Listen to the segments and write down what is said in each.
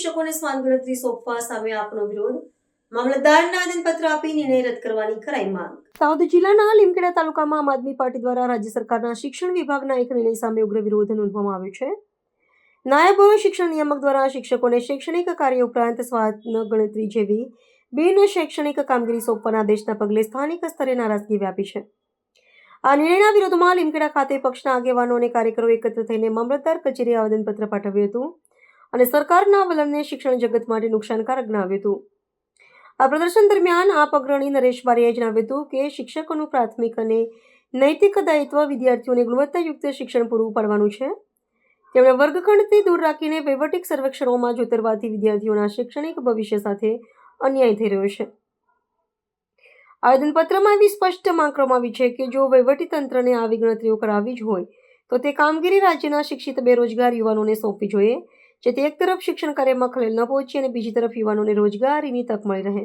શિક્ષકોને શ્વાન ગણતરી સોંપવા સામે આપનો વિરોધ, મામલતદારને આવેદનપત્ર આપી નિર્ણય રદ કરવાની કરાઈ માંગ। દાહોદ જિલ્લાના લીમખેડા તાલુકામાં આમ આદમી પાર્ટી દ્વારા રાજ્ય સરકારના શિક્ષણ વિભાગના એક નિર્ણય સામે ઉગ્ર વિરોધ નોંધવામાં આવ્યો છે। નાયબ શિક્ષણ નિયામક દ્વારા શિક્ષકોને શૈક્ષણિક કાર્ય ઉપરાંત શ્વાન ગણતરી જેવી બિન શૈક્ષણિક કામગીરી સોંપવાના આદેશના પગલે સ્થાનિક સ્તરે નારાજગી વ્યાપી છે। આ નિર્ણયના વિરોધમાં લીમખેડા ખાતે પક્ષના આગેવાનો અને કાર્યકરો એકત્ર થઈને મામલતદાર કચેરીએ આવેદનપત્ર પાઠવ્યું હતું અને સરકારના વલણને શિક્ષણ જગત માટે નુકસાનકારક ગણાવ્યું હતું। આ પ્રદર્શન દરમિયાન આપ અગ્રણી નરેશ બારિયાએ જણાવ્યું હતું કે શિક્ષકોનું પ્રાથમિક અને નૈતિક દાયિત્વ વિદ્યાર્થીઓને ગુણવત્તાયુક્ત શિક્ષણ પૂરું પાડવાનું છે। તેમણે વર્ગખંડથી દૂર રાખીને વહીવટી સર્વેક્ષણોમાં જોતરવાથી વિદ્યાર્થીઓના શૈક્ષણિક ભવિષ્ય સાથે અન્યાય થઈ રહ્યો છે। આવેદનપત્રમાં એવી સ્પષ્ટ માંગ કરવામાં આવી છે કે જો વહીવટીતંત્રને આવી ગણતરીઓ કરાવવી જ હોય તો તે કામગીરી રાજ્યના શિક્ષિત બેરોજગાર યુવાનોને સોંપવી જોઈએ, જેથી એક તરફ શિક્ષણ કાર્યમાં ખલેલ ન પહોંચે અને બીજી તરફ યુવાનોને રોજગારીની તક મળી રહે।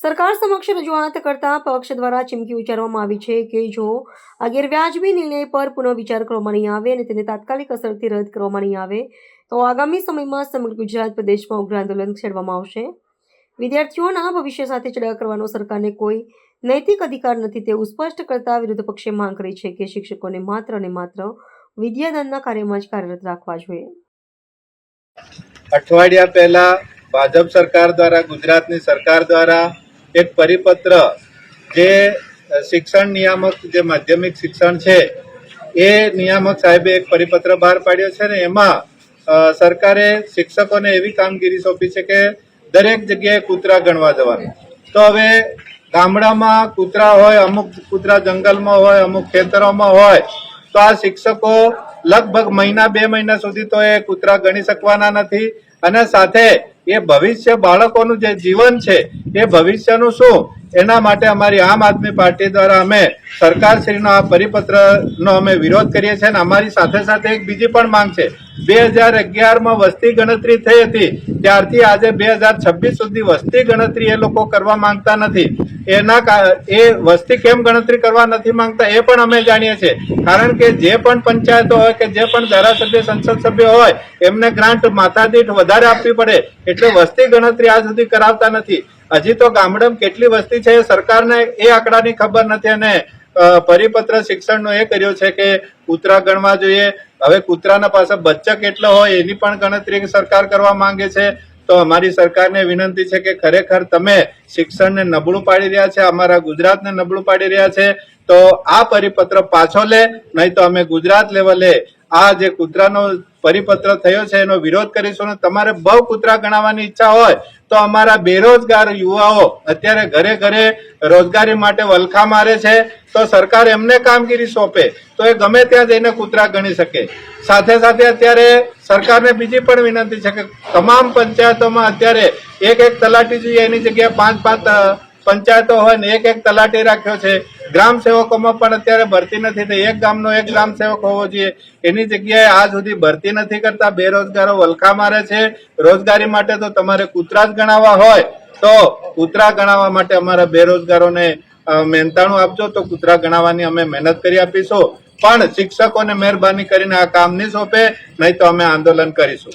સરકાર સમક્ષ રજૂઆત કરતા પક્ષ દ્વારા ચીમકી ઉચ્ચારવામાં આવી છે કે જો આ ગેરવ્યાજબી નિર્ણય પર પુનઃ વિચાર કરવામાં નહીં આવે અને તેને તાત્કાલિક અસરથી રદ કરવામાં નહીં આવે તો આગામી સમયમાં સમગ્ર ગુજરાત પ્રદેશમાં ઉગ્ર આંદોલન છેડવામાં આવશે। વિદ્યાર્થીઓના ભવિષ્ય સાથે ચડા કરવાનો સરકારને કોઈ નૈતિક અધિકાર નથી તેવું સ્પષ્ટ કરતા વિરોધ પક્ષે માંગ કરી છે કે શિક્ષકોને માત્ર અને માત્ર વિદ્યાદાનના કાર્યમાં જ કાર્યરત રાખવા જોઈએ। અઠવાડિયા પહેલા ભાજપ સરકાર દ્વારા ગુજરાતની સરકાર દ્વારા એક પરિપત્ર જે શિક્ષણ નિયામક જે માધ્યમિક શિક્ષણ છે એ નિયામક સાહેબે એક પરિપત્ર બહાર પાડ્યો છે ને એમાં સરકારે શિક્ષકોને એવી કામગીરી સોંપી છે કે દરેક જગ્યાએ કૂતરા ગણવા જવાનું। તો હવે ગામડામાં કૂતરા હોય, અમુક કૂતરા જંગલમાં હોય, અમુક ખેતરોમાં હોય, તો આ શિક્ષકો લગભગ મહિના 2 મહિના સુધી તો એ કૂતરા ગણી શકવાના નથી અને સાથે એ ભવિષ્ય બાળકોનું જે જીવન છે એ ભવિષ્યનું શું એના માટે અમારી આમ આદમી પાર્ટી દ્વારા અમે સરકારશ્રીનો આ પરિપત્રનો અમે વિરોધ કરીએ છીએ અને અમારી સાથે સાથે એક બીજી પણ માંગ છે। 2011માં વસ્તી ગણતરી થઈ હતી ત્યારથી આજે 2026 સુધી વસ્તી ગણતરી એ લોકો કરવા માંગતા નથી। એ વસ્તી કેમ ગણતરી કરવા નથી માંગતા એ પણ અમે જાણીએ છીએ, કારણ કે જે પણ પંચાયતો હોય કે જે પણ ધારાસભ્ય સંસદ સભ્ય હોય એમને ગ્રાન્ટ માથાદીઠ વધારે આપવી પડે એટલે વસ્તી ગણતરી આજ સુધી કરાવતા નથી। હજી તો ગામડામાં કેટલી વસ્તી છે એ સરકારને એ આંકડાની ખબર નથી અને પરિપત્ર શિક્ષણનો એ કર્યો છે કે કૂતરા ગણવા જોઈએ। હવે કૂતરાના પાસે બચ્ચા કેટલા હોય એની પણ ગણતરી સરકાર કરવા માંગે છે। તો અમારી સરકારને વિનંતી છે કે ખરેખર તમે શિક્ષણને નબળું પાડી રહ્યા છે, અમારા ગુજરાતને નબળું પાડી રહ્યા છે, તો આ પરિપત્ર પાછો લે, નહીં તો અમે ગુજરાત લેવલે આ જે કૂતરાનો પરિપત્ર થયો છે એનો વિરોધ કરીશું। તમારે બહુ કૂતરા ગણાવવાની ઈચ્છા હોય તો અમારા બેરોજગાર યુવાઓ અત્યારે ઘરે ઘરે રોજગારી માટે વલખા મારે છે, તો સરકાર એમને કામગીરી સોંપે તો એ ગમે ત્યાં જઈને કૂતરા ગણી શકે। સાથે સાથે અત્યારે સરકારને બીજી પણ વિનંતી છે કે તમામ પંચાયતોમાં અત્યારે એક તલાટી જોઈએ એની જગ્યાએ 5 પંચાયતો હોય ને એક તલાટી રાખ્યો છે। ગ્રામ સેવકોમાં પણ અત્યારે ભરતી નથી થઈ, એક ગામનો એક ગ્રામ સેવક હોવો જોઈએ એની જગ્યાએ આજ સુધી ભરતી નથી કરતા। બેરોજગારો વલખા મારે છે। રોજગારી માટે તો તમારે કૂતરા જ ગણાવવા હોય તો કૂતરા ગણાવવા માટે અમારા બેરોજગારોને મહેનતાણું આપજો તો કૂતરા ગણાવવાની અમે મહેનત કરી આપીશું, પણ શિક્ષકોને મહેરબાની કરીને આ કામ નહીં સોંપે, નહીં તો અમે આંદોલન કરીશું।